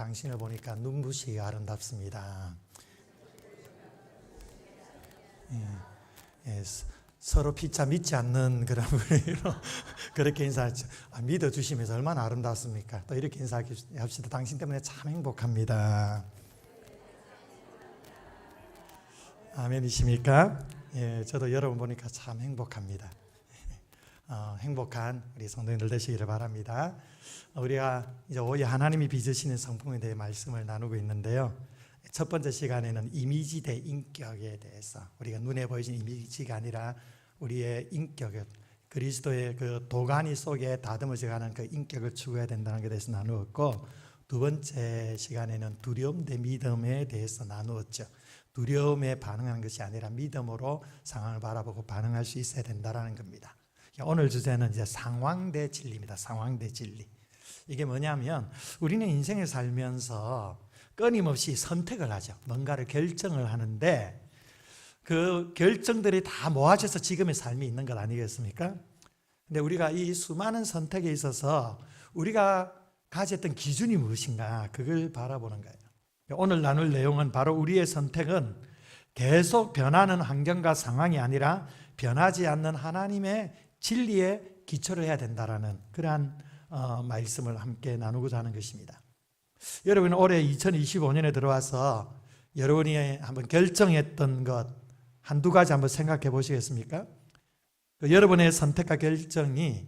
당신을 보니까 눈부시게 아름답습니다. 서로 피차 믿지 않는 그런 분위기로 그렇게 인사하죠. 믿어주시면서 얼마나 아름답습니까? 또 이렇게 인사합시다. 당신 때문에 참 행복합니다. 아멘이십니까? 저도 여러분 보니까 참 행복합니다. 행복한 우리 성도님들 되시기를 바랍니다. 우리가 이제 오해 하나님이 빚으시는 성품에 대해 말씀을 나누고 있는데요. 첫 번째 시간에는 이미지 대 인격에 대해서, 우리가 눈에 보이는 이미지가 아니라 우리의 인격, 그리스도의 그 도가니 속에 다듬어져가는 그 인격을 추구해야 된다는 것에 대해서 나누었고, 두 번째 시간에는 두려움 대 믿음에 대해서 나누었죠. 두려움에 반응하는 것이 아니라 믿음으로 상황을 바라보고 반응할 수 있어야 된다는 겁니다. 오늘 주제는 이제 상황 대 진리입니다. 상황 대 진리. 이게 뭐냐면, 우리는 인생을 살면서 끊임없이 선택을 하죠. 뭔가를 결정을 하는데 그 결정들이 다 모아져서 지금의 삶이 있는 것 아니겠습니까? 근데 우리가 이 수많은 선택에 있어서 우리가 가졌던 기준이 무엇인가, 그걸 바라보는 거예요. 오늘 나눌 내용은 바로 우리의 선택은 계속 변하는 환경과 상황이 아니라 변하지 않는 하나님의 진리에 기초를 해야 된다라는 그러한 말씀을 함께 나누고자 하는 것입니다. 여러분, 올해 2025년에 들어와서 여러분이 한번 결정했던 것 한두 가지 한번 생각해 보시겠습니까? 여러분의 선택과 결정이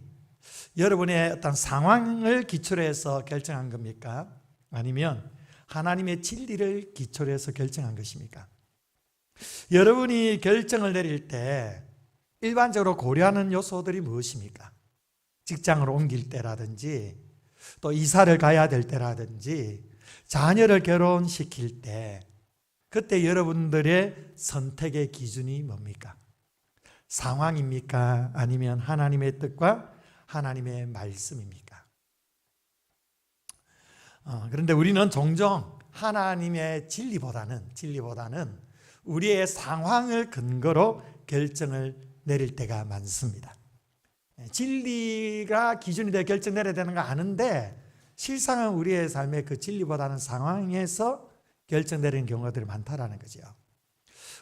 여러분의 어떤 상황을 기초로 해서 결정한 겁니까? 아니면 하나님의 진리를 기초로 해서 결정한 것입니까? 여러분이 결정을 내릴 때 일반적으로 고려하는 요소들이 무엇입니까? 직장을 옮길 때라든지, 또 이사를 가야 될 때라든지, 자녀를 결혼시킬 때, 그때 여러분들의 선택의 기준이 뭡니까? 상황입니까? 아니면 하나님의 뜻과 하나님의 말씀입니까? 그런데 우리는 종종 하나님의 진리보다는 우리의 상황을 근거로 결정을 내릴 때가 많습니다. 진리가 기준이 되어 결정 내려야 되는 거 아는데, 실상은 우리의 삶의 그 진리보다는 상황에서 결정 내리는 경우들이 많다라는 거죠.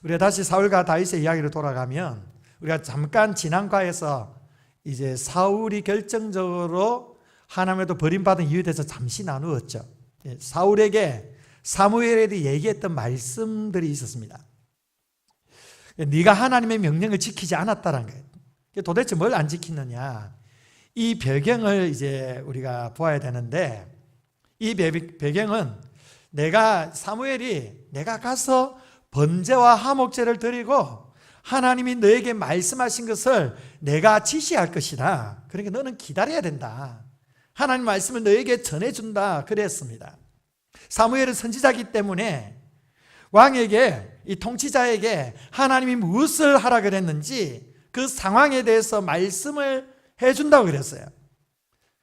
우리가 다시 사울과 다윗의 이야기로 돌아가면, 우리가 잠깐 지난과에서 이제 사울이 결정적으로 하나님에도 버림받은 이유에 대해서 잠시 나누었죠. 사울에게 사무엘이 얘기했던 말씀들이 있었습니다. 네가 하나님의 명령을 지키지 않았다는 거예요. 도대체 뭘 안 지키느냐, 이 배경을 이제 우리가 보아야 되는데, 이 배경은 사무엘이 내가 가서 번제와 화목제를 드리고 하나님이 너에게 말씀하신 것을 내가 지시할 것이다. 그러니까 너는 기다려야 된다. 하나님 말씀을 너에게 전해준다. 그랬습니다. 사무엘은 선지자이기 때문에 왕에게, 이 통치자에게 하나님이 무엇을 하라 그랬는지 그 상황에 대해서 말씀을 해준다고 그랬어요.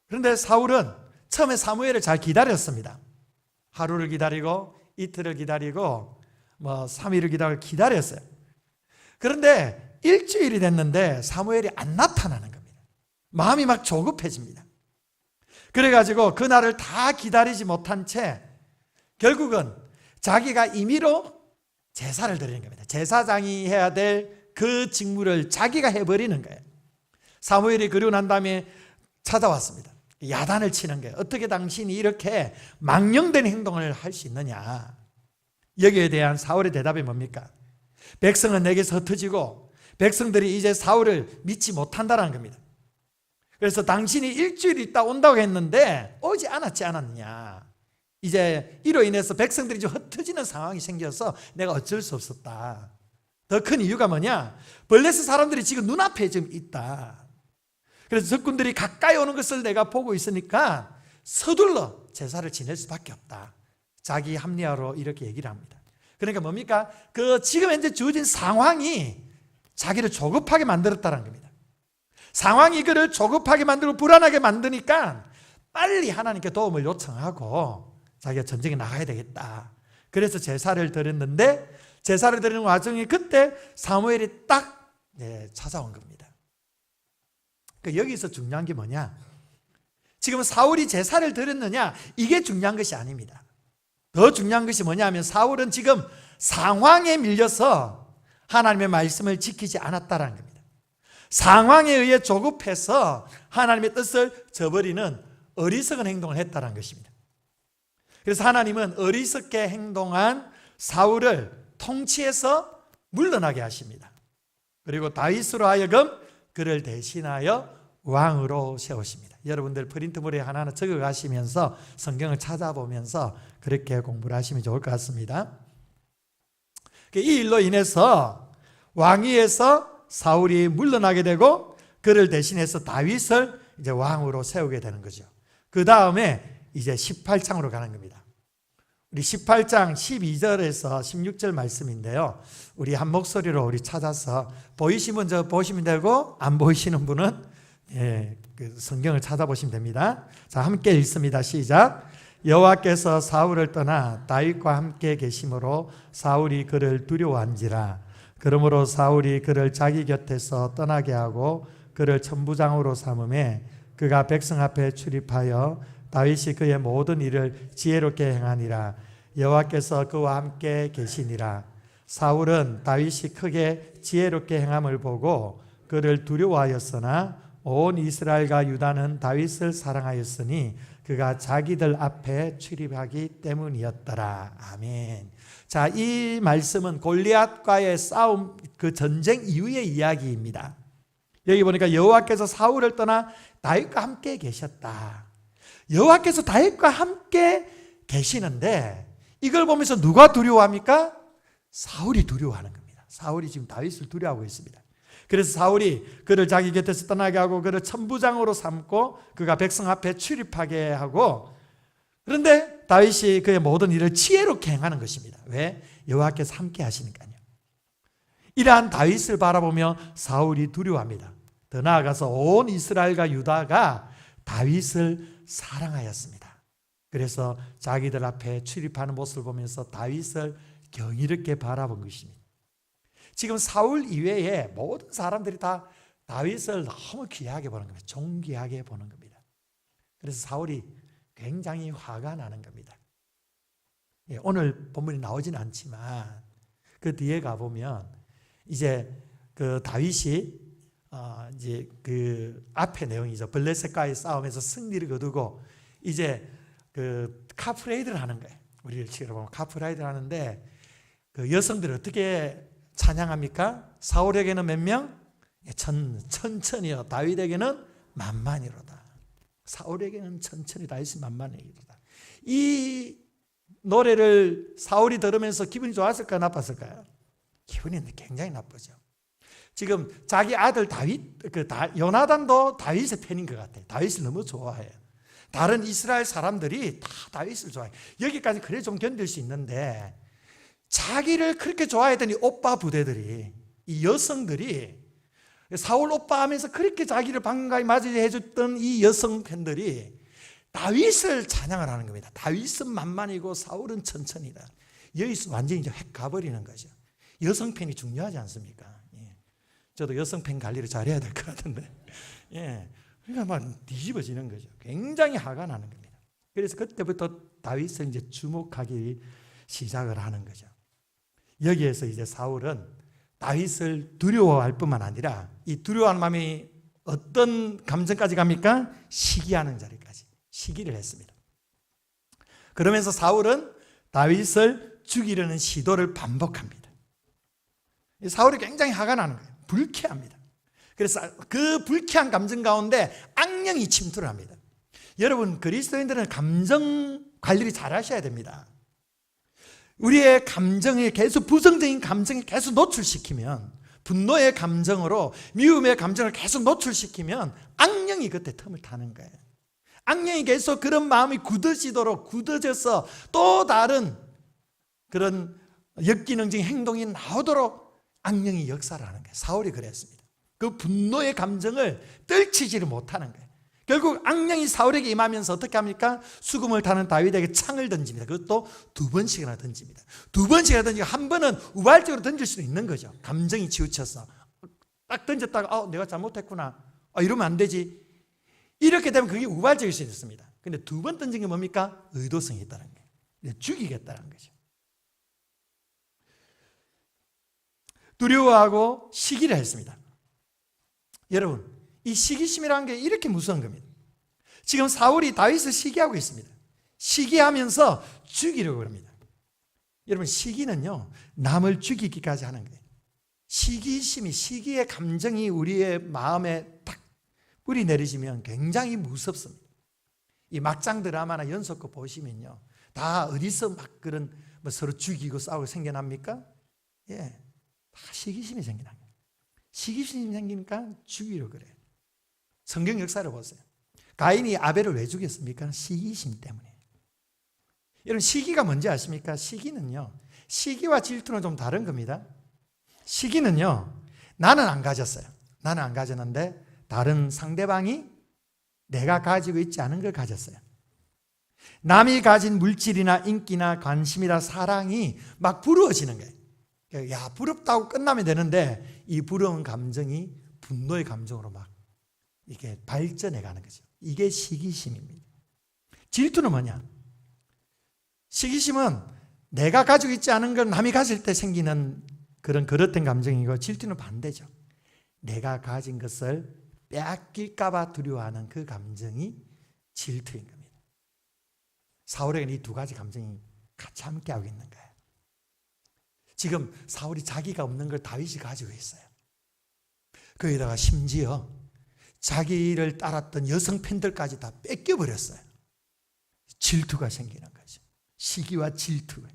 그런데 사울은 처음에 사무엘을 잘 기다렸습니다. 하루를 기다리고 이틀을 기다리고 3일을 기다렸어요. 그런데 일주일이 됐는데 사무엘이 안 나타나는 겁니다. 마음이 막 조급해집니다. 그래가지고 그날을 다 기다리지 못한 채 결국은 자기가 임의로 제사를 드리는 겁니다. 제사장이 해야 될 그 직무를 자기가 해버리는 거예요. 사무엘이 그러고 난 다음에 찾아왔습니다. 야단을 치는 거예요. 어떻게 당신이 이렇게 망령된 행동을 할 수 있느냐. 여기에 대한 사울의 대답이 뭡니까? 백성은 내게서 흩어지고 백성들이 이제 사울을 믿지 못한다는 겁니다. 그래서 당신이 일주일 있다 온다고 했는데 오지 않았지 않았느냐. 이제 이로 인해서 백성들이 좀 흩어지는 상황이 생겨서 내가 어쩔 수 없었다. 더 큰 이유가 뭐냐? 블레셋 사람들이 지금 눈앞에 지금 있다. 그래서 적군들이 가까이 오는 것을 내가 보고 있으니까 서둘러 제사를 지낼 수밖에 없다. 자기 합리화로 이렇게 얘기를 합니다. 그러니까 뭡니까? 그 지금 현재 주어진 상황이 자기를 조급하게 만들었다는 겁니다. 상황이 그를 조급하게 만들고 불안하게 만드니까 빨리 하나님께 도움을 요청하고 자기가 전쟁에 나가야 되겠다. 그래서 제사를 드렸는데, 제사를 드리는 와중에 그때 사무엘이 딱 찾아온 겁니다. 여기서 중요한 게 뭐냐? 지금 사울이 제사를 드렸느냐, 이게 중요한 것이 아닙니다. 더 중요한 것이 뭐냐면 사울은 지금 상황에 밀려서 하나님의 말씀을 지키지 않았다는 겁니다. 상황에 의해 조급해서 하나님의 뜻을 저버리는 어리석은 행동을 했다는 것입니다. 그래서 하나님은 어리석게 행동한 사울을 통치해서 물러나게 하십니다. 그리고 다윗으로 하여금 그를 대신하여 왕으로 세우십니다. 여러분들 프린트물에 하나하나 적어가시면서 성경을 찾아보면서 그렇게 공부를 하시면 좋을 것 같습니다. 이 일로 인해서 왕위에서 사울이 물러나게 되고 그를 대신해서 다윗을 이제 왕으로 세우게 되는 거죠. 그 다음에 이제 18장으로 가는 겁니다. 우리 18장 12절에서 16절 말씀인데요. 우리 한 목소리로 우리 찾아서 보이시면 저 보시면 되고 안 보이시는 분은 그 성경을 찾아보시면 됩니다. 자, 함께 읽습니다. 시작. 여호와께서 사울을 떠나 다윗과 함께 계심으로 사울이 그를 두려워한지라. 그러므로 사울이 그를 자기 곁에서 떠나게 하고 그를 천부장으로 삼음에 그가 백성 앞에 출입하여 다윗이 그의 모든 일을 지혜롭게 행하니라. 여호와께서 그와 함께 계시니라. 사울은 다윗이 크게 지혜롭게 행함을 보고 그를 두려워하였으나 온 이스라엘과 유다는 다윗을 사랑하였으니 그가 자기들 앞에 출입하기 때문이었더라. 아멘. 자, 이 말씀은 골리앗과의 싸움, 그 전쟁 이후의 이야기입니다. 여기 보니까 여호와께서 사울을 떠나 다윗과 함께 계셨다. 여호와께서 다윗과 함께 계시는데 이걸 보면서 누가 두려워합니까? 사울이 두려워하는 겁니다. 사울이 지금 다윗을 두려워하고 있습니다. 그래서 사울이 그를 자기 곁에서 떠나게 하고 그를 천부장으로 삼고 그가 백성 앞에 출입하게 하고, 그런데 다윗이 그의 모든 일을 지혜롭게 행하는 것입니다. 왜? 여호와께서 함께 하시니까요. 이러한 다윗을 바라보며 사울이 두려워합니다. 더 나아가서 온 이스라엘과 유다가 다윗을 사랑하였습니다. 그래서 자기들 앞에 출입하는 모습을 보면서 다윗을 경이롭게 바라본 것입니다. 지금 사울 이외에 모든 사람들이 다 다윗을 너무 귀하게 보는 겁니다. 존귀하게 보는 겁니다. 그래서 사울이 굉장히 화가 나는 겁니다. 오늘 본문이 나오지는 않지만 그 뒤에 가보면 이제 그 다윗이 이제 그 앞에 내용이죠. 블레셋과의 싸움에서 승리를 거두고 이제 그 카프레이드를 하는 거예요. 우리 일치로 보면 카프레이드를 하는데 그 여성들이 어떻게 찬양합니까? 사울에게는 몇 명? 천천히요. 다윗에게는 만만이로다. 사울에게는 천천히, 다윗은 만만이로다. 이 노래를 사울이 들으면서 기분이 좋았을까요? 나빴을까요? 기분이 굉장히 나쁘죠. 지금 자기 아들 다윗, 요나단도 다윗의 팬인 것 같아요. 다윗을 너무 좋아해요. 다른 이스라엘 사람들이 다 다윗을 좋아해요. 여기까지 그래 좀 견딜 수 있는데 자기를 그렇게 좋아했더니 오빠 부대들이, 이 여성들이 사울 오빠 하면서 그렇게 자기를 반가이 맞이해 줬던 이 여성 팬들이 다윗을 찬양을 하는 겁니다. 다윗은 만만이고 사울은 천천히다. 여기서 완전히 이제 획 가버리는 거죠. 여성 팬이 중요하지 않습니까? 예. 저도 여성 팬 관리를 잘해야 될 것 같은데, 예. 그러니까 막 뒤집어지는 거죠. 굉장히 화가 나는 겁니다. 그래서 그때부터 다윗을 이제 주목하기 시작을 하는 거죠. 여기에서 이제 사울은 다윗을 두려워할 뿐만 아니라 이 두려워하는 마음이 어떤 감정까지 갑니까? 시기하는 자리까지 시기를 했습니다. 그러면서 사울은 다윗을 죽이려는 시도를 반복합니다. 사울이 굉장히 화가 나는 거예요. 불쾌합니다. 그래서 그 불쾌한 감정 가운데 악령이 침투를 합니다. 여러분, 그리스도인들은 감정 관리를 잘 하셔야 됩니다. 우리의 감정에 계속, 부정적인 감정에 계속 노출시키면, 분노의 감정으로 미움의 감정을 계속 노출시키면 악령이 그때 틈을 타는 거예요. 악령이 계속 그런 마음이 굳어져서 또 다른 그런 역기능적인 행동이 나오도록 악령이 역사를 하는 거예요. 사울이 그랬습니다. 그 분노의 감정을 떨치지를 못하는 거예요. 결국 악령이 사울에게 임하면서 어떻게 합니까? 수금을 타는 다윗에게 창을 던집니다. 그것도 2번씩이나 던집니다. 2번씩이나 던지고 한 번은 우발적으로 던질 수도 있는 거죠. 감정이 치우쳐서 딱 던졌다가 내가 잘못했구나, 이러면 안 되지. 이렇게 되면 그게 우발적일 수 있습니다. 근데 2번 던진 게 뭡니까? 의도성이 있다는 거예요. 죽이겠다는 거죠. 두려워하고 시기를 했습니다. 여러분, 이 시기심이라는 게 이렇게 무서운 겁니다. 지금 사울이 다윗을 시기하고 있습니다. 시기하면서 죽이려고 합니다. 여러분, 시기는요, 남을 죽이기까지 하는 거예요. 시기심이, 시기의 감정이 우리의 마음에 딱 뿌리 내리시면 굉장히 무섭습니다. 이 막장 드라마나 연속극 보시면요, 다 어디서 막 그런 서로 죽이고 싸우고 생겨납니까? 예, 다 시기심이 생기는 거예요. 시기심이 생기니까 죽이려고 그래요. 성경 역사를 보세요. 가인이 아벨을 왜 죽였습니까? 시기심 때문에. 여러분, 시기가 뭔지 아십니까? 시기는요, 시기와 질투는 좀 다른 겁니다. 시기는요, 나는 안 가졌어요. 나는 안 가졌는데 다른 상대방이 내가 가지고 있지 않은 걸 가졌어요. 남이 가진 물질이나 인기나 관심이나 사랑이 막 부러워지는 거예요. 야, 부럽다고 끝나면 되는데 이 부러운 감정이 분노의 감정으로 막 이렇게 발전해 가는 거죠. 이게 시기심입니다. 질투는 뭐냐? 시기심은 내가 가지고 있지 않은 걸 남이 가질 때 생기는 그런 그릇된 감정이고, 질투는 반대죠. 내가 가진 것을 빼앗길까 봐 두려워하는 그 감정이 질투인 겁니다. 사울에게는 이 두 가지 감정이 같이 함께하고 있는 거예요. 지금 사울이 자기가 없는 걸 다윗이 가지고 있어요. 거기다가 심지어 자기를 따랐던 여성 팬들까지 다 뺏겨버렸어요. 질투가 생기는 거죠. 시기와 질투가.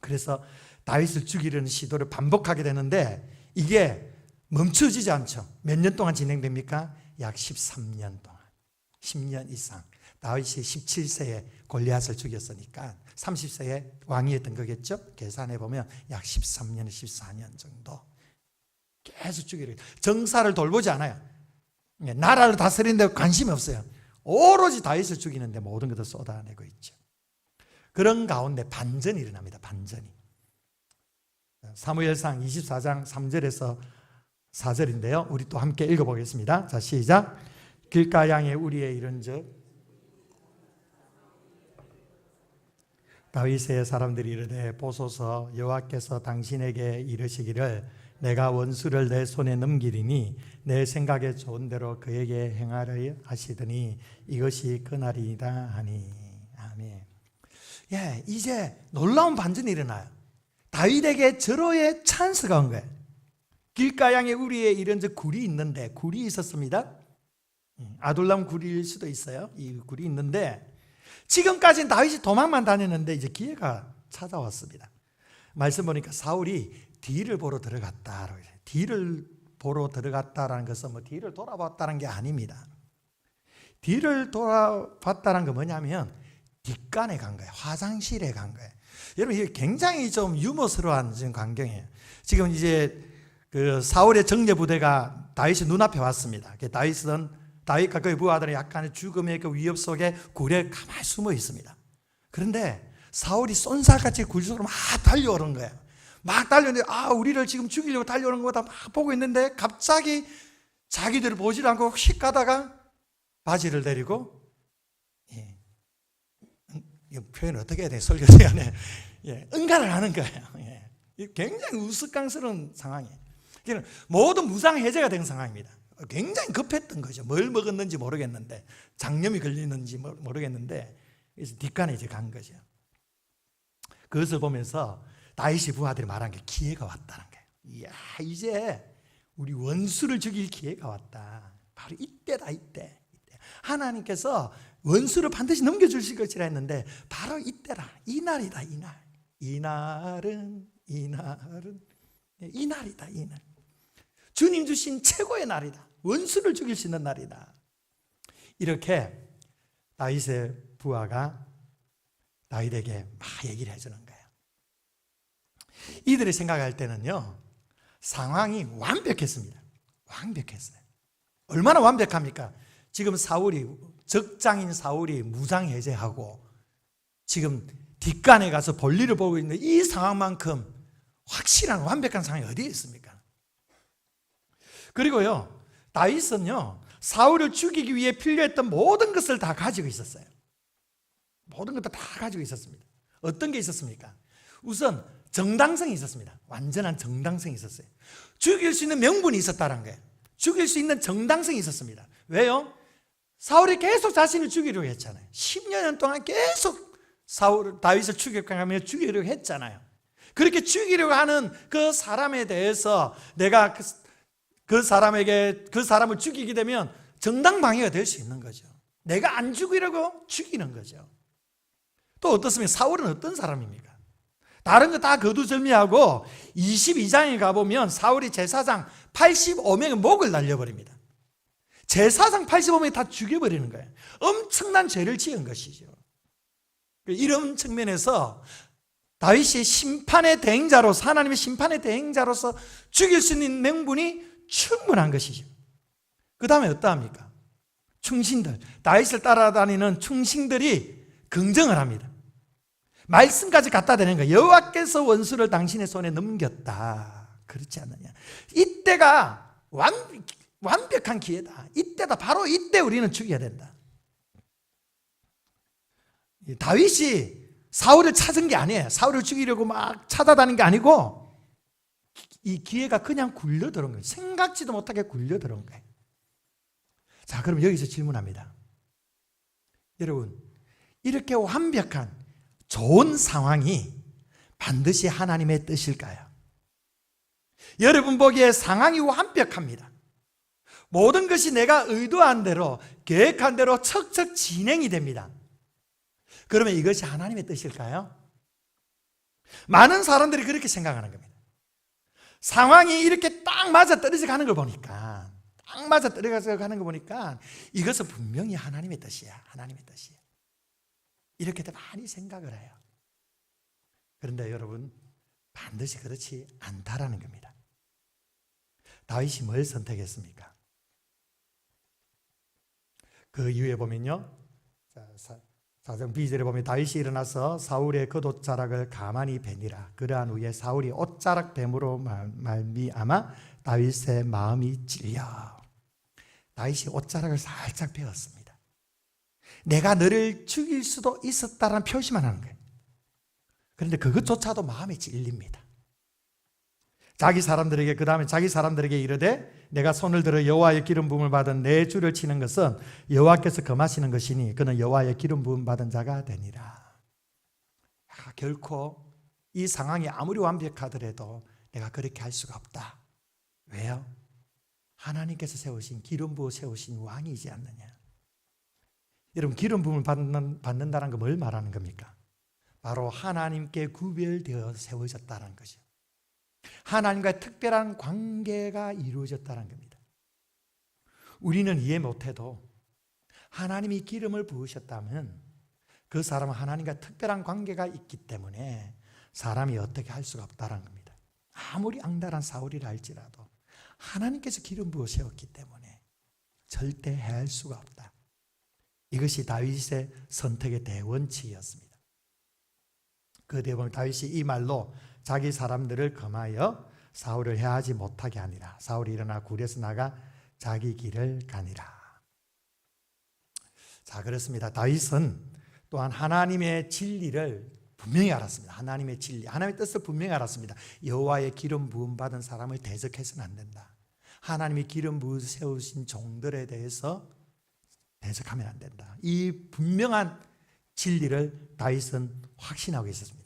그래서 다윗을 죽이려는 시도를 반복하게 되는데 이게 멈춰지지 않죠. 몇 년 동안 진행됩니까? 약 13년 동안. 10년 이상. 다윗이 17세에 골리앗을 죽였으니까 30세에 왕이었던 거겠죠? 계산해 보면 약 13년, 14년 정도 계속 죽이려. 정사를 돌보지 않아요. 나라를 다스리는데 관심이 없어요. 오로지 다윗을 죽이는데 모든 것을 쏟아내고 있죠. 그런 가운데 반전이 일어납니다. 반전이. 사무엘상 24장 3절에서 4절인데요. 우리 또 함께 읽어보겠습니다. 자, 시작. 길가양의 우리에 이른즉 다윗의 사람들이 이르되 보소서, 여호와께서 당신에게 이르시기를 내가 원수를 내 손에 넘기리니 내 생각에 좋은 대로 그에게 행하려 하시더니 이것이 그날이다 하니. 아멘. 예, 이제 놀라운 반전이 일어나요. 다윗에게 절호의 찬스가 온 거예요. 길가양의 우리에 이른즉 굴이 있는데, 굴이 있었습니다. 아둘람 굴일 수도 있어요. 이 굴이 있는데 지금까지는 다윗이 도망만 다녔는데 이제 기회가 찾아왔습니다. 말씀 보니까 사울이 뒤를 보러 들어갔다. 뒤를 보러 들어갔다라는 것은 뭐 뒤를 돌아봤다는 게 아닙니다. 뒤를 돌아봤다는 건 뭐냐면 뒷간에 간 거예요. 화장실에 간 거예요. 여러분, 이게 굉장히 좀 유머스러운 지금 광경이에요. 지금 이제 그 사울의 정예 부대가 다윗의 눈앞에 왔습니다. 다윗과 그의 부하들은 약간의 죽음의 그 위협 속에 굴에 가만히 숨어 있습니다. 그런데 사울이 쏜살같이 굴 속으로 막 달려오는 거예요. 막 달려오는데 우리를 지금 죽이려고 달려오는 거다 막 보고 있는데 갑자기 자기들을 보지 않고 휙 가다가 바지를 내리고, 이 표현을 어떻게 해야 돼? 설교 시간에 응가를 하는 거예요. 굉장히 우스꽝스러운 상황이에요. 모든 무상 해제가 된 상황입니다. 굉장히 급했던 거죠. 뭘 먹었는지 모르겠는데, 장염이 걸리는지 모르겠는데, 그래서 뒷간에 이제 간 거죠. 그것을 보면서 다윗의 부하들이 말한 게 기회가 왔다는 거예요. 이야, 이제 우리 원수를 죽일 기회가 왔다. 바로 이때다, 이때. 하나님께서 원수를 반드시 넘겨주실 것이라 했는데 바로 이때라. 이날이다, 이날. 이날이다, 이날. 주님 주신 최고의 날이다. 원수를 죽일 수 있는 날이다. 이렇게 다윗의 부하가 다윗에게 막 얘기를 해주는 거예요. 이들이 생각할 때는요, 상황이 완벽했습니다. 완벽했어요. 얼마나 완벽합니까? 지금 적장인 사울이 무장해제하고 지금 뒷간에 가서 볼일을 보고 있는 이 상황만큼 확실한 완벽한 상황이 어디에 있습니까? 그리고요, 다윗은요, 사울을 죽이기 위해 필요했던 모든 것을 다 가지고 있었어요. 모든 것도 다 가지고 있었습니다. 어떤 게 있었습니까? 우선 정당성이 있었습니다. 완전한 정당성이 있었어요. 죽일 수 있는 명분이 있었다는 거예요. 죽일 수 있는 정당성이 있었습니다. 왜요? 사울이 계속 자신을 죽이려고 했잖아요. 10년 동안 계속 다윗을 추격하며 죽이려고 했잖아요. 그렇게 죽이려고 하는 그 사람에 대해서 내가 그 사람을 죽이게 되면 정당 방해가 될 수 있는 거죠. 내가 안 죽이려고 죽이는 거죠. 또 어떻습니까? 사울은 어떤 사람입니까? 다른 거 다 거두절미하고 22장에 가보면 사울이 제사장 85명의 목을 날려버립니다. 제사장 85명이 다 죽여버리는 거예요. 엄청난 죄를 지은 것이죠. 이런 측면에서 다윗이 심판의 대행자로서, 하나님의 심판의 대행자로서 죽일 수 있는 명분이 충분한 것이죠. 그 다음에 어떠합니까? 충신들, 다윗을 따라다니는 충신들이 긍정을 합니다. 말씀까지 갖다 대는 거예요. 여호와께서 원수를 당신의 손에 넘겼다. 그렇지 않느냐. 이때가 완벽한 기회다. 이때다. 바로 이때 우리는 죽여야 된다. 다윗이 사울을 찾은 게 아니에요. 사울을 죽이려고 막 찾아다닌 게 아니고 이 기회가 그냥 굴려들어온 거예요. 생각지도 못하게 굴려들어온 거예요. 자, 그럼 여기서 질문합니다. 여러분, 이렇게 완벽한 좋은 상황이 반드시 하나님의 뜻일까요? 여러분 보기에 상황이 완벽합니다. 모든 것이 내가 의도한 대로, 계획한 대로 척척 진행이 됩니다. 그러면 이것이 하나님의 뜻일까요? 많은 사람들이 그렇게 생각하는 겁니다. 상황이 이렇게 딱 맞아 떨어져 가는 걸 보니까, 딱 맞아 떨어져 가는 걸 보니까 이것은 분명히 하나님의 뜻이야. 하나님의 뜻이야. 이렇게도 많이 생각을 해요. 그런데 여러분, 반드시 그렇지 않다라는 겁니다. 다윗이 뭘 선택했습니까? 그 이후에 보면요, 4장 B절에 보면 다윗이 일어나서 사울의 겉옷자락을 가만히 베니라. 그러한 후에 사울이 옷자락 뱀으로 말미암아 다윗의 마음이 찔려. 다윗이 옷자락을 살짝 베었습니다. 내가 너를 죽일 수도 있었다라는 표시만 하는 거예요. 그런데 그것조차도 마음에 찔립니다. 그 다음에 자기 사람들에게 이르되 내가 손을 들어 여호와의 기름 부음을 받은 내 주를 치는 것은 여호와께서 금하시는 것이니 그는 여호와의 기름 부음 받은 자가 되니라. 결코 이 상황이 아무리 완벽하더라도 내가 그렇게 할 수가 없다. 왜요? 하나님께서 세우신 기름 부어 세우신 왕이지 않느냐. 여러분, 기름 부음을 받는다는 건 뭘 말하는 겁니까? 바로 하나님께 구별되어 세워졌다는 것이죠. 하나님과의 특별한 관계가 이루어졌다는 겁니다. 우리는 이해 못해도 하나님이 기름을 부으셨다면 그 사람은 하나님과 특별한 관계가 있기 때문에 사람이 어떻게 할 수가 없다는 겁니다. 아무리 악랄한 사울이라 할지라도 하나님께서 기름 부어 세웠기 때문에 절대 해할 수가 없다. 이것이 다윗의 선택의 대원칙이었습니다. 그 대본 다윗이 이 말로 자기 사람들을 금하여 사울을 해하지 못하게 하니라. 사울이 일어나 굴에서 나가 자기 길을 가니라. 자, 그렇습니다. 다윗은 또한 하나님의 진리를 분명히 알았습니다. 하나님의 진리, 하나님의 뜻을 분명히 알았습니다. 여호와의 기름 부음 받은 사람을 대적해서는 안 된다. 하나님이 기름 부어 세우신 종들에 대해서 대적하면 안 된다. 이 분명한 진리를 다윗은 확신하고 있었습니다.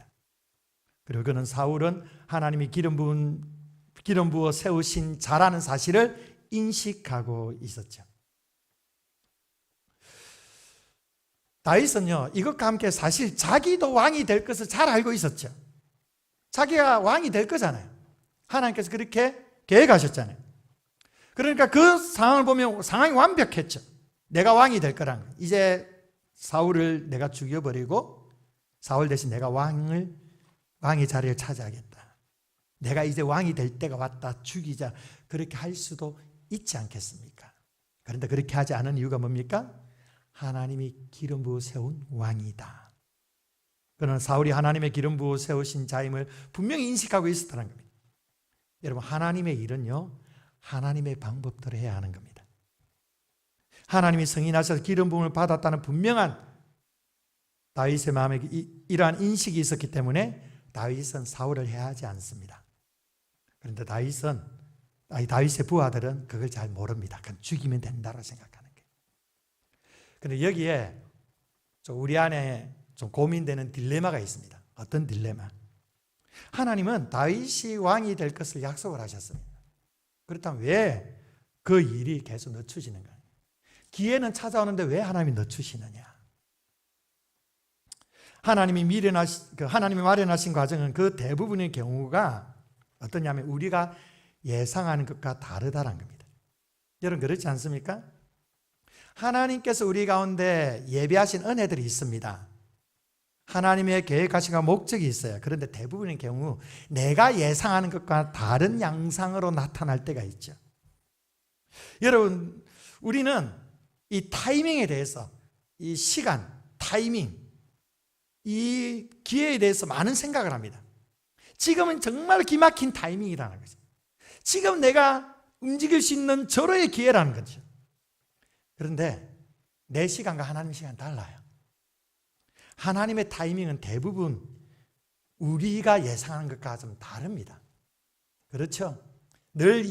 그리고 그는 사울은 하나님이 기름 부어 세우신 자라는 사실을 인식하고 있었죠. 다윗은요, 이것과 함께 사실 자기도 왕이 될 것을 잘 알고 있었죠. 자기가 왕이 될 거잖아요. 하나님께서 그렇게 계획하셨잖아요. 그러니까 그 상황을 보면 상황이 완벽했죠. 내가 왕이 될 거란 거예요. 이제 사울을 내가 죽여버리고 사울 대신 내가 왕의 자리를 차지하겠다. 내가 이제 왕이 될 때가 왔다. 죽이자. 그렇게 할 수도 있지 않겠습니까? 그런데 그렇게 하지 않은 이유가 뭡니까? 하나님이 기름 부어 세운 왕이다. 그는 사울이 하나님의 기름 부어 세우신 자임을 분명히 인식하고 있었다는 겁니다. 여러분, 하나님의 일은요, 하나님의 방법대로 해야 하는 겁니다. 하나님이 성인하셔서 기름 부음을 받았다는 분명한 다윗의 마음에 이러한 인식이 있었기 때문에 다윗은 사울을 해하지 않습니다. 그런데 다윗의 부하들은 그걸 잘 모릅니다. 그냥 죽이면 된다고 생각하는 거예요. 그런데 여기에 우리 안에 좀 고민되는 딜레마가 있습니다. 어떤 딜레마? 하나님은 다윗이 왕이 될 것을 약속을 하셨습니다. 그렇다면 왜 그 일이 계속 늦춰지는가? 기회는 찾아오는데 왜 하나님이 늦추시느냐? 하나님이 마련하신 과정은 그 대부분의 경우가 어떠냐면 우리가 예상하는 것과 다르다는 겁니다. 여러분 그렇지 않습니까? 하나님께서 우리 가운데 예비하신 은혜들이 있습니다. 하나님의 계획하신 목적이 있어요. 그런데 대부분의 경우 내가 예상하는 것과 다른 양상으로 나타날 때가 있죠. 여러분 우리는 이 타이밍에 대해서 이 시간, 타이밍, 이 기회에 대해서 많은 생각을 합니다. 지금은 정말 기막힌 타이밍이라는 거죠. 지금 내가 움직일 수 있는 절호의 기회라는 거죠. 그런데 내 시간과 하나님의 시간은 달라요. 하나님의 타이밍은 대부분 우리가 예상하는 것과 좀 다릅니다. 그렇죠? 늘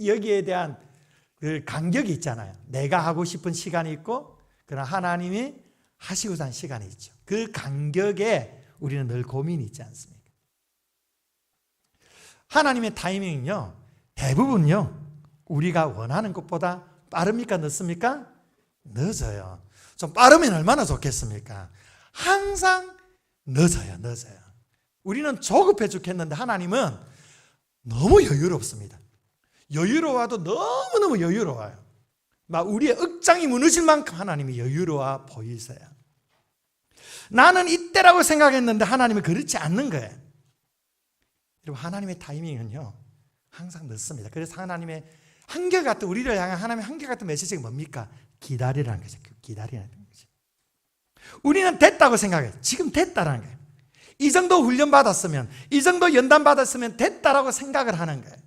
여기에 대한 그 간격이 있잖아요. 내가 하고 싶은 시간이 있고 그러나 하나님이 하시고자 하는 시간이 있죠. 그 간격에 우리는 늘 고민이 있지 않습니까? 하나님의 타이밍은요, 대부분요, 우리가 원하는 것보다 빠릅니까? 늦습니까? 늦어요. 좀 빠르면 얼마나 좋겠습니까? 항상 늦어요. 우리는 조급해 죽겠는데 하나님은 너무 여유롭습니다. 여유로워도 너무너무 여유로워요. 막 우리의 억장이 무너질 만큼 하나님이 여유로워 보이세요. 나는 이때라고 생각했는데 하나님은 그렇지 않는 거예요. 그리고 하나님의 타이밍은요 항상 늦습니다. 그래서 하나님의 한결같은 우리를 향한 하나님의 한결같은 메시지가 뭡니까? 기다리라는 거죠. 기다리라는 거죠. 우리는 됐다고 생각해요. 지금 됐다라는 거예요. 이 정도 훈련 받았으면, 이 정도 연단 받았으면 됐다라고 생각을 하는 거예요.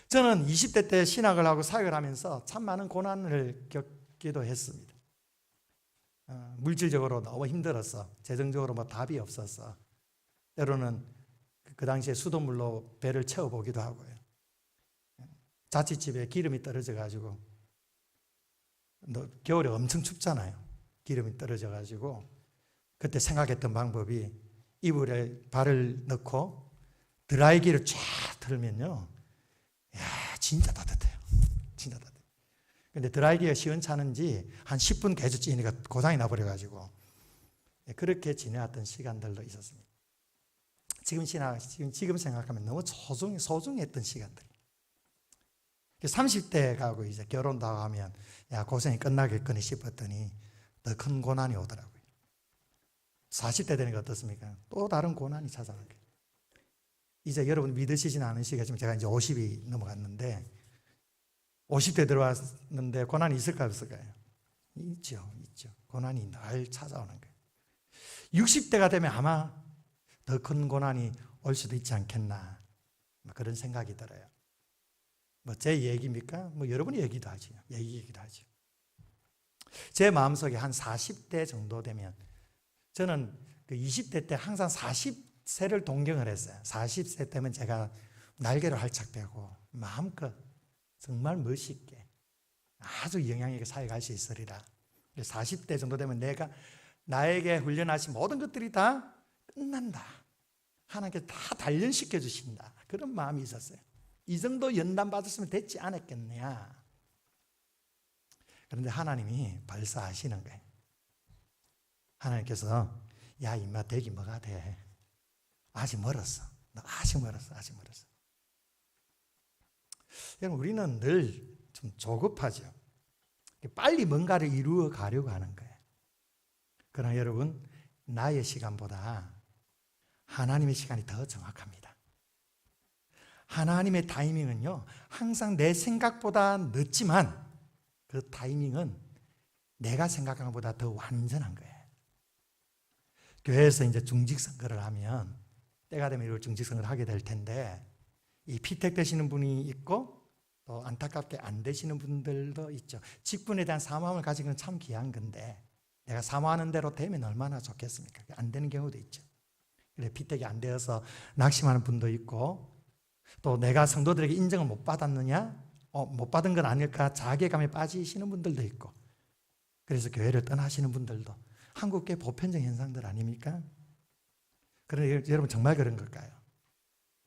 저는 20대 때 신학을 하고 사역을 하면서 참 많은 고난을 겪기도 했습니다. 물질적으로 너무 힘들어서, 재정적으로 뭐 답이 없어서 때로는 그 당시에 수돗물로 배를 채워보기도 하고요. 자취집에 기름이 떨어져가지고, 겨울에 엄청 춥잖아요. 기름이 떨어져가지고 그때 생각했던 방법이 이불에 발을 넣고 드라이기를 쫙 틀면요, 야, 진짜 따뜻해요. 진짜 따뜻해요. 근데 드라이기가 시원찮은지 한 10분 계속 찌니까 고장이 나버려가지고 그렇게 지내왔던 시간들도 있었습니다. 지금 생각하면 너무 소중했던 시간들. 30대 가고 이제 결혼도 하면 야, 고생이 끝나겠거니 싶었더니 더 큰 고난이 오더라고요. 40대 되니까 어떻습니까? 또 다른 고난이 찾아오는 거예요. 이제 여러분 믿으시지는 않으시겠지만 제가 이제 50이 넘어갔는데 50대 들어왔는데 고난이 있을까요? 없을까요? 있죠. 고난이 늘 찾아오는 거예요. 60대가 되면 아마 더 큰 고난이 올 수도 있지 않겠나, 그런 생각이 들어요. 제 얘기입니까? 여러분의 얘기도 하죠. 얘기도 하죠. 제 마음속에 한 40대 정도 되면, 저는 그 20대 때 항상 40세를 동경을 했어요. 40세 때면 제가 날개로 활착되고 마음껏 정말 멋있게 아주 영향 있게 사역할 수 있으리라. 40대 정도 되면 나에게 훈련하신 모든 것들이 다 끝난다. 하나님께서 다 단련시켜 주신다. 그런 마음이 있었어요. 이 정도 연단 받았으면 됐지 않았겠느냐. 그런데 하나님이 벌써 아시는 거예요. 하나님께서 야, 임마 되기 뭐가 돼. 아직 멀었어. 너 아직 멀었어. 여러분, 우리는 늘 좀 조급하죠. 빨리 뭔가를 이루어 가려고 하는 거예요. 그러나 여러분, 나의 시간보다 하나님의 시간이 더 정확합니다. 하나님의 타이밍은요, 항상 내 생각보다 늦지만 그 타이밍은 내가 생각하는 것보다 더 완전한 거예요. 교회에서 이제 중직선거를 하면 때가 되면 이걸 중직선거를 하게 될 텐데, 이 피택 되시는 분이 있고 또 안타깝게 안 되시는 분들도 있죠. 직분에 대한 사모함을 가지고는 참 귀한 건데 내가 사모하는 대로 되면 얼마나 좋겠습니까? 안 되는 경우도 있죠. 그래, 피택이 안 되어서 낙심하는 분도 있고, 또 내가 성도들에게 인정을 못 받았느냐? 못 받은 건 아닐까? 자괴감에 빠지시는 분들도 있고, 그래서 교회를 떠나시는 분들도 한국교회 보편적 현상들 아닙니까? 그런데 여러분 정말 그런 걸까요?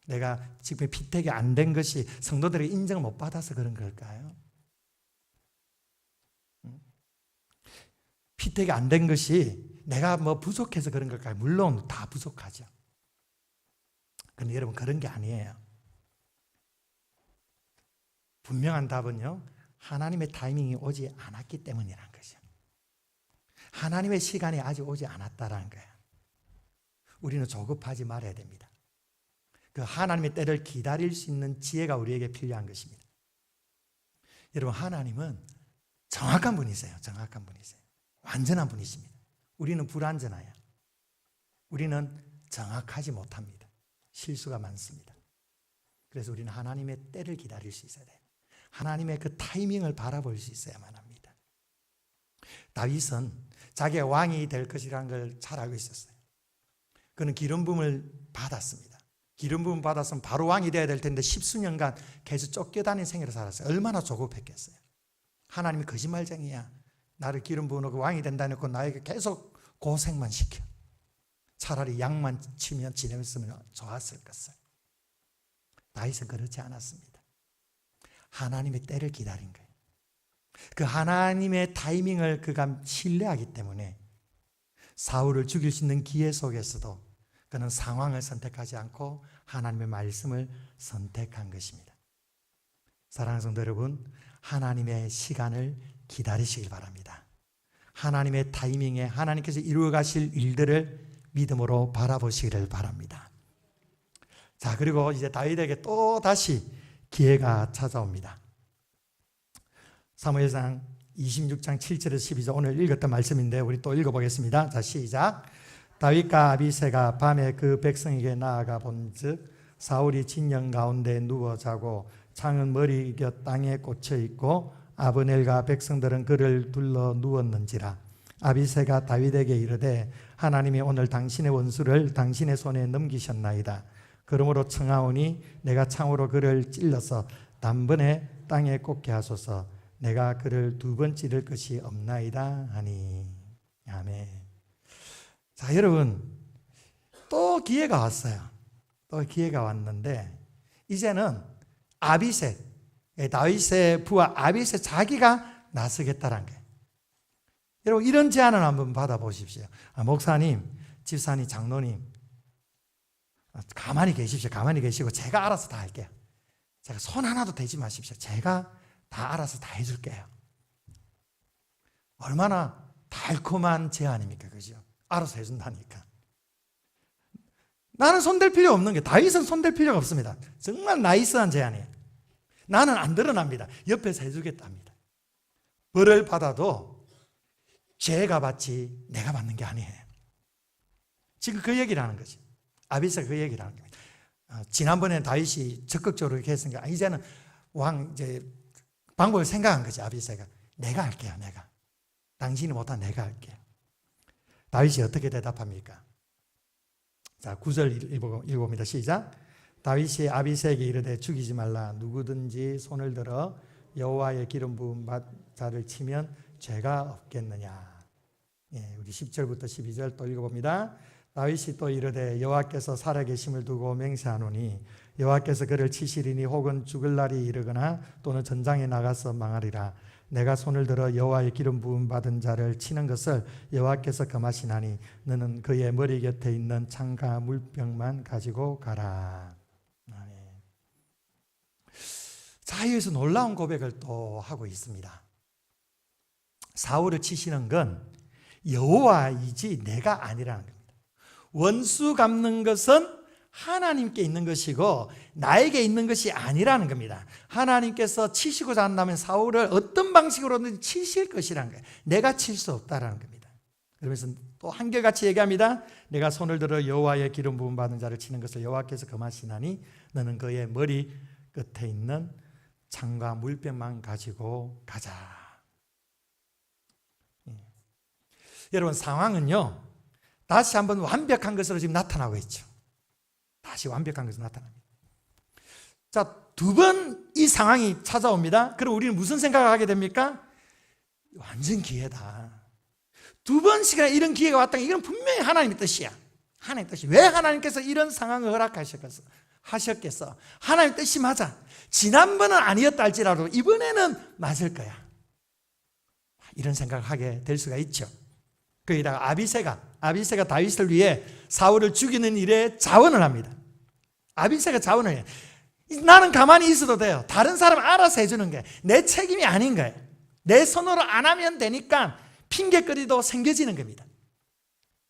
내가 지금 피택이 안 된 것이 성도들에게 인정을 못 받아서 그런 걸까요? 피택이 안 된 것이 내가 뭐 부족해서 그런 걸까요? 물론 다 부족하죠. 그런데 여러분 그런 게 아니에요. 분명한 답은요, 하나님의 타이밍이 오지 않았기 때문이라는 거죠. 하나님의 시간이 아직 오지 않았다라는 거예요. 우리는 조급하지 말아야 됩니다. 그 하나님의 때를 기다릴 수 있는 지혜가 우리에게 필요한 것입니다. 여러분, 하나님은 정확한 분이세요. 정확한 분이세요. 완전한 분이십니다. 우리는 불완전해요. 우리는 정확하지 못합니다. 실수가 많습니다. 그래서 우리는 하나님의 때를 기다릴 수 있어야 돼요. 하나님의 그 타이밍을 바라볼 수 있어야만 합니다. 다윗은 자기가 왕이 될 것이라는 걸 잘 알고 있었어요. 그는 기름 부음을 받았습니다. 기름 부음 받았으면 바로 왕이 되어야 될 텐데 십수년간 계속 쫓겨다니는 생애를 살았어요. 얼마나 조급했겠어요. 하나님이 거짓말쟁이야. 나를 기름 부어놓고 왕이 된다 해놓고 나에게 계속 고생만 시켜. 차라리 약만 치면 지냈으면 좋았을 것을. 다윗은 그렇지 않았습니다. 하나님의 때를 기다린 거예요. 그 하나님의 타이밍을 그가 신뢰하기 때문에 사울을 죽일 수 있는 기회 속에서도 그는 상황을 선택하지 않고 하나님의 말씀을 선택한 것입니다. 사랑하는 성도 여러분, 하나님의 시간을 기다리시길 바랍니다. 하나님의 타이밍에 하나님께서 이루어 가실 일들을 믿음으로 바라보시기를 바랍니다. 자, 그리고 이제 다윗에게 또 다시 기회가 찾아옵니다. 사무엘상 26장 7절에서 12절 오늘 읽었던 말씀인데 우리 또 읽어보겠습니다. 자, 시작. 다윗과 아비새가 밤에 그 백성에게 나아가 본즉 사울이 진영 가운데 누워 자고 창은 머리 곁 땅에 꽂혀 있고 아브넬과 백성들은 그를 둘러 누웠는지라. 아비새가 다윗에게 이르되 하나님이 오늘 당신의 원수를 당신의 손에 넘기셨나이다. 그러므로 청하오니 내가 창으로 그를 찔러서 단번에 땅에 꽂게 하소서. 내가 그를 두 번 찌를 것이 없나이다 하니. 아멘. 자, 여러분 또 기회가 왔어요. 또 기회가 왔는데 이제는 아비새, 다윗의 부하 아비새 자기가 나서겠다는 거예요. 여러분 이런 제안을 한번 받아보십시오. 목사님, 집사님, 장로님 가만히 계십시오. 가만히 계시고 제가 알아서 다 할게요. 제가 손 하나도 대지 마십시오. 제가 다 알아서 다 해줄게요. 얼마나 달콤한 제안입니까? 그죠? 알아서 해준다니까. 나는 손댈 필요 없는 게 다윗은 손댈 필요가 없습니다. 정말 나이스한 제안이에요. 나는 안 드러납니다. 옆에서 해주겠답니다. 벌을 받아도 죄가 받지 내가 받는 게 아니에요. 지금 그 얘기를 하는 거지. 아비새가 그 얘기를 하는 겁니다. 지난번에 다윗이 적극적으로 이렇게 했으니까 이제는 이제 방법을 생각한 거지. 아비새가 내가 할게요. 내가 당신이 못한 내가 할게요. 다윗이 어떻게 대답합니까? 자, 9절 읽어봅니다. 시작. 다윗이 아비새에게 이르되 죽이지 말라. 누구든지 손을 들어 여호와의 기름 부은 자를 치면 죄가 없겠느냐. 예, 우리 10절부터 12절 또 읽어봅니다. 다윗이 또 이르되 여호와께서 살아계심을 두고 맹세하노니 여호와께서 그를 치시리니 혹은 죽을 날이 이르거나 또는 전장에 나가서 망하리라. 내가 손을 들어 여호와의 기름 부음 받은 자를 치는 것을 여호와께서 금하시나니 너는 그의 머리 곁에 있는 창과 물병만 가지고 가라. 자, 여기서 놀라운 고백을 또 하고 있습니다. 사울을 치시는 건 여호와이지 내가 아니라는 겁니다. 원수 갚는 것은 하나님께 있는 것이고 나에게 있는 것이 아니라는 겁니다. 하나님께서 치시고자 한다면 사울을 어떤 방식으로든 치실 것이라는 거예요. 내가 칠 수 없다라는 겁니다. 그러면서 또 한결같이 얘기합니다. 내가 손을 들어 여호와의 기름 부음 받은 자를 치는 것을 여호와께서 금하시나니 너는 그의 머리 끝에 있는 창과 물병만 가지고 가자. 여러분, 상황은요, 다시 한번 완벽한 것으로 지금 나타나고 있죠. 다시 완벽한 것으로 나타납니다. 자, 두 번 이 상황이 찾아옵니다. 그럼 우리는 무슨 생각을 하게 됩니까? 완전 기회다. 두 번씩이나 이런 기회가 왔다는 이건 분명히 하나님의 뜻이야. 하나님의 뜻이. 왜 하나님께서 이런 상황을 허락하셨겠어? 하나님의 뜻이 맞아. 지난번은 아니었다 할지라도 이번에는 맞을 거야. 이런 생각을 하게 될 수가 있죠. 거기다가 아비새가 다윗을 위해 사울을 죽이는 일에 자원을 합니다. 아비새가 자원을 해요. 나는 가만히 있어도 돼요. 다른 사람 알아서 해주는 게 내 책임이 아닌 거예요. 내 손으로 안 하면 되니까 핑계거리도 생겨지는 겁니다.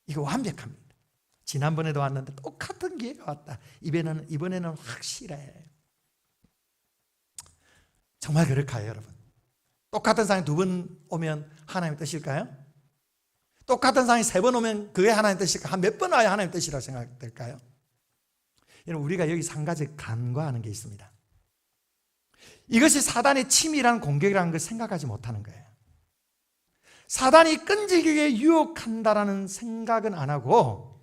이거 완벽합니다. 지난번에도 왔는데 똑같은 기회가 왔다. 이번에는 확실해. 정말 그럴까요, 여러분? 똑같은 상황이 두 번 오면 하나님의 뜻일까요? 똑같은 상황이 세 번 오면 그게 하나님의 뜻일까요? 한 몇 번 와야 하나님의 뜻이라고 생각될까요? 여러분, 우리가 여기서 한 가지 간과하는 게 있습니다. 이것이 사단의 치밀한 공격이라는 걸 생각하지 못하는 거예요. 사단이 끈질기게 유혹한다라는 생각은 안 하고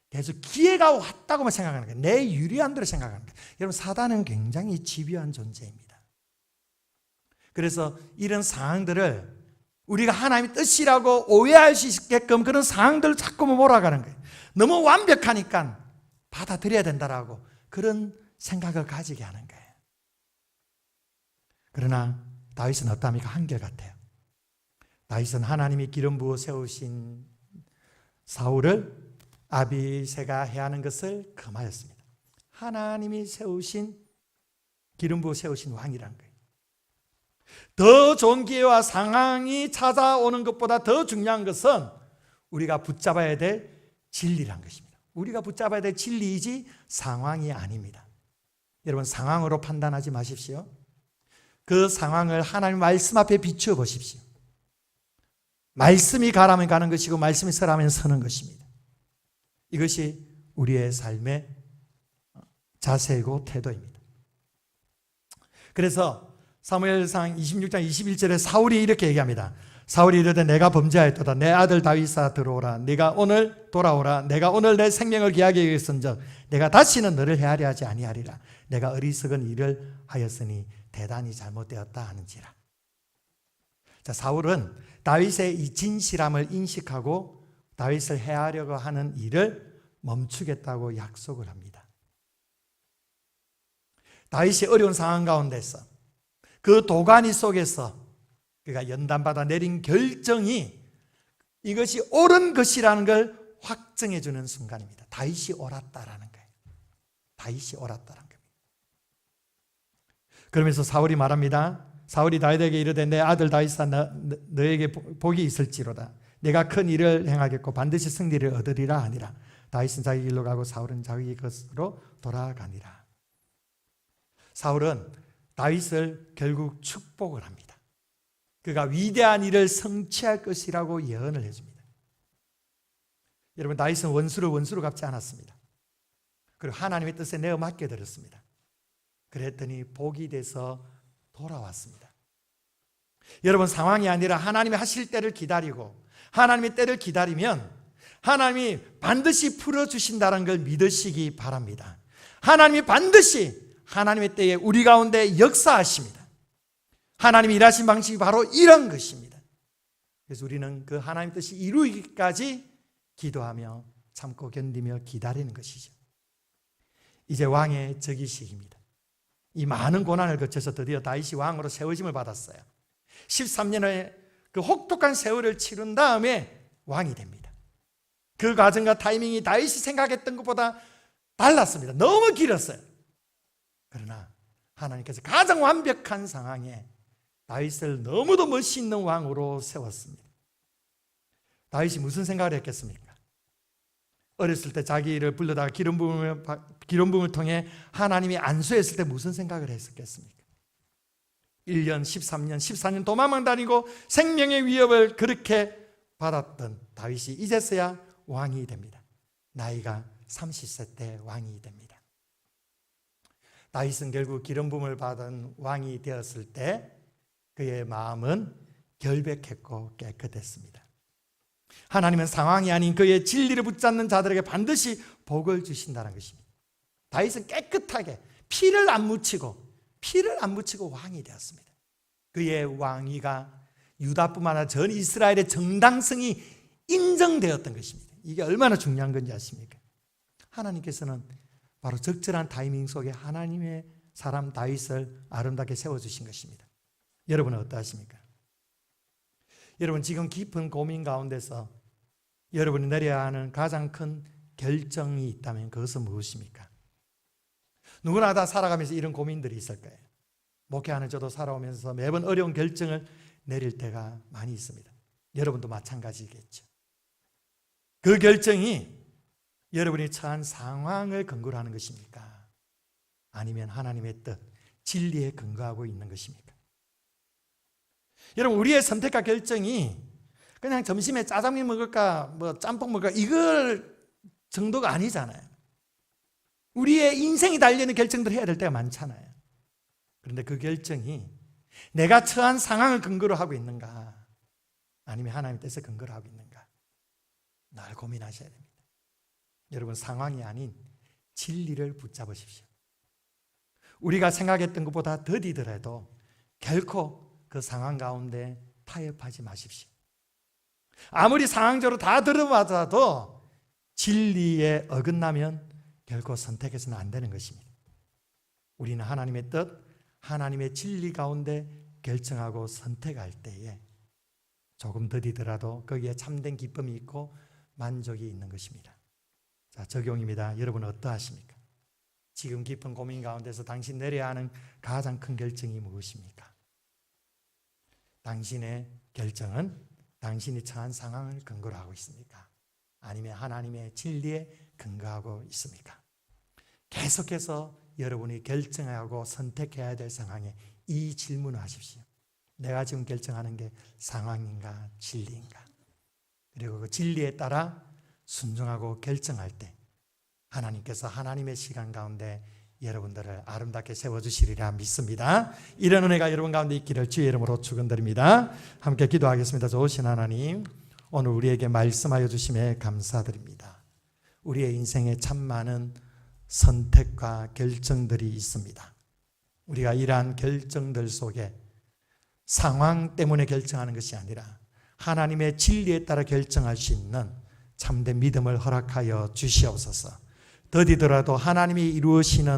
계속 기회가 왔다고만 생각하는 거예요. 내 유리한 대로 생각하는 거예요. 여러분, 사단은 굉장히 집요한 존재입니다. 그래서 이런 상황들을 우리가 하나님의 뜻이라고 오해할 수 있게끔 그런 상황들을 자꾸 몰아가는 거예요. 너무 완벽하니까 받아들여야 된다라고 그런 생각을 가지게 하는 거예요. 그러나 다윗은 어떠합니까? 한결같아요. 다윗은 하나님이 기름 부어 세우신 사울을 아비새가 해하는 것을 금하였습니다. 하나님이 기름 부어 세우신 왕이라는 거예요. 더 좋은 기회와 상황이 찾아오는 것보다 더 중요한 것은 우리가 붙잡아야 될 진리란 것입니다. 우리가 붙잡아야 될 진리이지 상황이 아닙니다. 여러분, 상황으로 판단하지 마십시오. 그 상황을 하나님 말씀 앞에 비추어 보십시오. 말씀이 가라면 가는 것이고 말씀이 서라면 서는 것입니다. 이것이 우리의 삶의 자세이고 태도입니다. 그래서 사무엘상 26장 21절에 사울이 이렇게 얘기합니다. 사울이 이르되 내가 범죄하였도다. 내 아들 다윗아 들어오라. 네가 오늘 돌아오라. 내가 오늘 내 생명을 귀하게 여겼은즉 내가 다시는 너를 헤아려 하지 아니하리라. 내가 어리석은 일을 하였으니 대단히 잘못되었다 하는지라. 자, 사울은 다윗의 이 진실함을 인식하고 다윗을 해하려고 하는 일을 멈추겠다고 약속을 합니다. 다윗이 어려운 상황 가운데서 그 도가니 속에서 그가 연단받아 내린 결정이 이것이 옳은 것이라는 걸 확증해 주는 순간입니다. 다윗이 옳았다라는 거예요. 다윗이 옳았다라는 겁니다. 그러면서 사울이 말합니다. 사울이 다윗에게 이르되 내 아들 다윗아 너에게 복이 있을지로다. 내가 큰 일을 행하겠고 반드시 승리를 얻으리라 하니라. 다윗은 자기 길로 가고 사울은 자기 것으로 돌아가니라. 사울은 다윗을 결국 축복을 합니다. 그가 위대한 일을 성취할 것이라고 예언을 해줍니다. 여러분, 다윗은 원수를 원수로 갚지 않았습니다. 그리고 하나님의 뜻에 내어 맡겨드렸습니다. 그랬더니 복이 돼서 돌아왔습니다. 여러분, 상황이 아니라 하나님이 하실 때를 기다리고 하나님의 때를 기다리면 하나님이 반드시 풀어주신다는 걸 믿으시기 바랍니다. 하나님이 반드시 하나님의 때에 우리 가운데 역사하십니다. 하나님이 일하신 방식이 바로 이런 것입니다. 그래서 우리는 그 하나님의 뜻이 이루기까지 기도하며 참고 견디며 기다리는 것이죠. 이제 왕의 즉위식입니다. 이 많은 고난을 거쳐서 드디어 다윗이 왕으로 세워짐을 받았어요. 13년의 그 혹독한 세월을 치른 다음에 왕이 됩니다. 그 과정과 타이밍이 다윗이 생각했던 것보다 달랐습니다. 너무 길었어요. 그러나 하나님께서 가장 완벽한 상황에 다윗을 너무도 멋있는 왕으로 세웠습니다. 다윗이 무슨 생각을 했겠습니까? 어렸을 때 자기를 불러다가 기름 부음을 통해 하나님이 안수했을 때 무슨 생각을 했었겠습니까? 1년, 13년, 14년 도망만 다니고 생명의 위협을 그렇게 받았던 다윗이 이제서야 왕이 됩니다. 나이가 30세 때 왕이 됩니다. 다윗은 결국 기름 부음을 받은 왕이 되었을 때 그의 마음은 결백했고 깨끗했습니다. 하나님은 상황이 아닌 그의 진리를 붙잡는 자들에게 반드시 복을 주신다는 것입니다. 다윗은 깨끗하게 피를 안 묻히고 왕이 되었습니다. 그의 왕위가 유다뿐만 아니라 전 이스라엘의 정당성이 인정되었던 것입니다. 이게 얼마나 중요한 건지 아십니까? 하나님께서는 바로 적절한 타이밍 속에 하나님의 사람 다윗을 아름답게 세워주신 것입니다. 여러분은 어떠하십니까? 여러분 지금 깊은 고민 가운데서 여러분이 내려야 하는 가장 큰 결정이 있다면 그것은 무엇입니까? 누구나 다 살아가면서 이런 고민들이 있을 거예요. 목회하는 저도 살아오면서 매번 어려운 결정을 내릴 때가 많이 있습니다. 여러분도 마찬가지겠죠. 그 결정이 여러분이 처한 상황을 근거로 하는 것입니까? 아니면 하나님의 뜻, 진리에 근거하고 있는 것입니까? 여러분 우리의 선택과 결정이 그냥 점심에 짜장면 먹을까 짬뽕 먹을까 이걸 정도가 아니잖아요. 우리의 인생이 달려있는 결정들을 해야 될 때가 많잖아요. 그런데 그 결정이 내가 처한 상황을 근거로 하고 있는가 아니면 하나님의 뜻을 근거로 하고 있는가 늘 고민하셔야 됩니다. 여러분 상황이 아닌 진리를 붙잡으십시오. 우리가 생각했던 것보다 더디더라도 결코 그 상황 가운데 타협하지 마십시오. 아무리 상황적으로 다 들어맞아도 진리에 어긋나면 결코 선택해서는 안 되는 것입니다. 우리는 하나님의 뜻, 하나님의 진리 가운데 결정하고 선택할 때에 조금 더디더라도 거기에 참된 기쁨이 있고 만족이 있는 것입니다. 자, 적용입니다. 여러분 어떠하십니까? 지금 깊은 고민 가운데서 당신 내려야 하는 가장 큰 결정이 무엇입니까? 당신의 결정은 당신이 처한 상황을 근거로 하고 있습니까? 아니면 하나님의 진리에 근거하고 있습니까? 계속해서 여러분이 결정하고 선택해야 될 상황에 이 질문을 하십시오. 내가 지금 결정하는 게 상황인가 진리인가? 그리고 그 진리에 따라 순종하고 결정할 때 하나님께서 하나님의 시간 가운데 여러분들을 아름답게 세워주시리라 믿습니다. 이런 은혜가 여러분 가운데 있기를 주의 이름으로 축원드립니다. 함께 기도하겠습니다. 좋으신 하나님, 오늘 우리에게 말씀하여 주심에 감사드립니다. 우리의 인생에 참 많은 선택과 결정들이 있습니다. 우리가 이러한 결정들 속에 상황 때문에 결정하는 것이 아니라 하나님의 진리에 따라 결정할 수 있는 참된 믿음을 허락하여 주시옵소서. 더디더라도 하나님이 이루시는